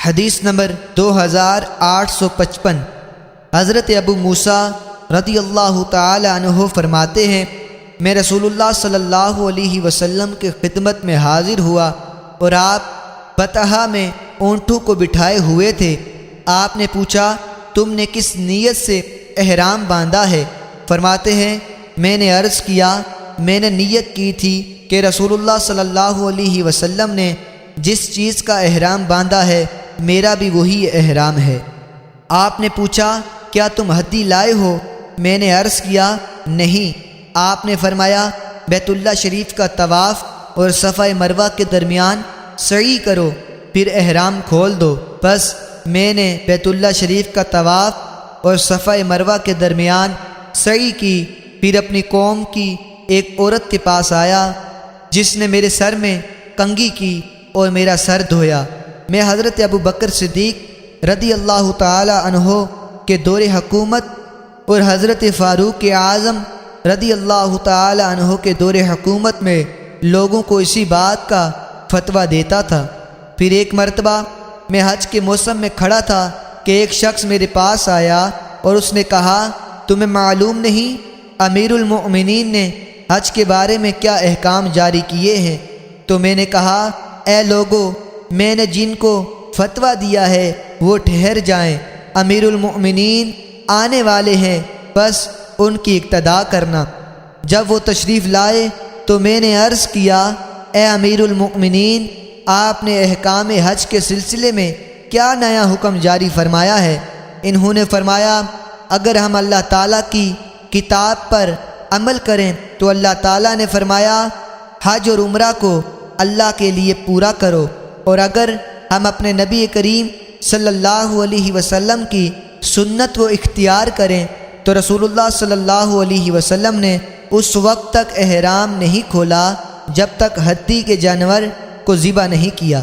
حدیث نمبر 2855۔ حضرت ابو موسا رضی اللہ تعالی عنہ فرماتے ہیں، میں رسول اللہ صلی اللہ علیہ وسلم کی خدمت میں حاضر ہوا اور آپ بطحا میں اونٹوں کو بٹھائے ہوئے تھے۔ آپ نے پوچھا، تم نے کس نیت سے احرام باندھا ہے؟ فرماتے ہیں، میں نے عرض کیا، میں نے نیت کی تھی کہ رسول اللہ صلی اللہ علیہ وسلم نے جس چیز کا احرام باندھا ہے میرا بھی وہی احرام ہے۔ آپ نے پوچھا، کیا تم ہدی لائے ہو؟ میں نے عرض کیا، نہیں۔ آپ نے فرمایا، بیت اللہ شریف کا طواف اور صفا مروہ کے درمیان سعی کرو، پھر احرام کھول دو۔ بس میں نے بیت اللہ شریف کا طواف اور صفا مروہ کے درمیان سعی کی، پھر اپنی قوم کی ایک عورت کے پاس آیا جس نے میرے سر میں کنگھی کی اور میرا سر دھویا۔ میں حضرت ابو بکر صدیق رضی اللہ تعالی عنہ کے دور حکومت اور حضرت فاروق اعظم رضی اللہ تعالی عنہ کے دور حکومت میں لوگوں کو اسی بات کا فتویٰ دیتا تھا۔ پھر ایک مرتبہ میں حج کے موسم میں کھڑا تھا کہ ایک شخص میرے پاس آیا اور اس نے کہا، تمہیں معلوم نہیں امیر المؤمنین نے حج کے بارے میں کیا احکام جاری کیے ہیں؟ تو میں نے کہا، اے لوگو، میں نے جن کو فتویٰ دیا ہے وہ ٹھہر جائیں، امیر المؤمنین آنے والے ہیں، بس ان کی اقتداء کرنا۔ جب وہ تشریف لائے تو میں نے عرض کیا، اے امیر المؤمنین، آپ نے احکام حج کے سلسلے میں کیا نیا حکم جاری فرمایا ہے؟ انہوں نے فرمایا، اگر ہم اللہ تعالیٰ کی کتاب پر عمل کریں تو اللہ تعالیٰ نے فرمایا حج اور عمرہ کو اللہ کے لیے پورا کرو، اور اگر ہم اپنے نبی کریم صلی اللہ علیہ وسلم کی سنت کو اختیار کریں تو رسول اللہ صلی اللہ علیہ وسلم نے اس وقت تک احرام نہیں کھولا جب تک ہدی کے جانور کو ذبح نہیں کیا۔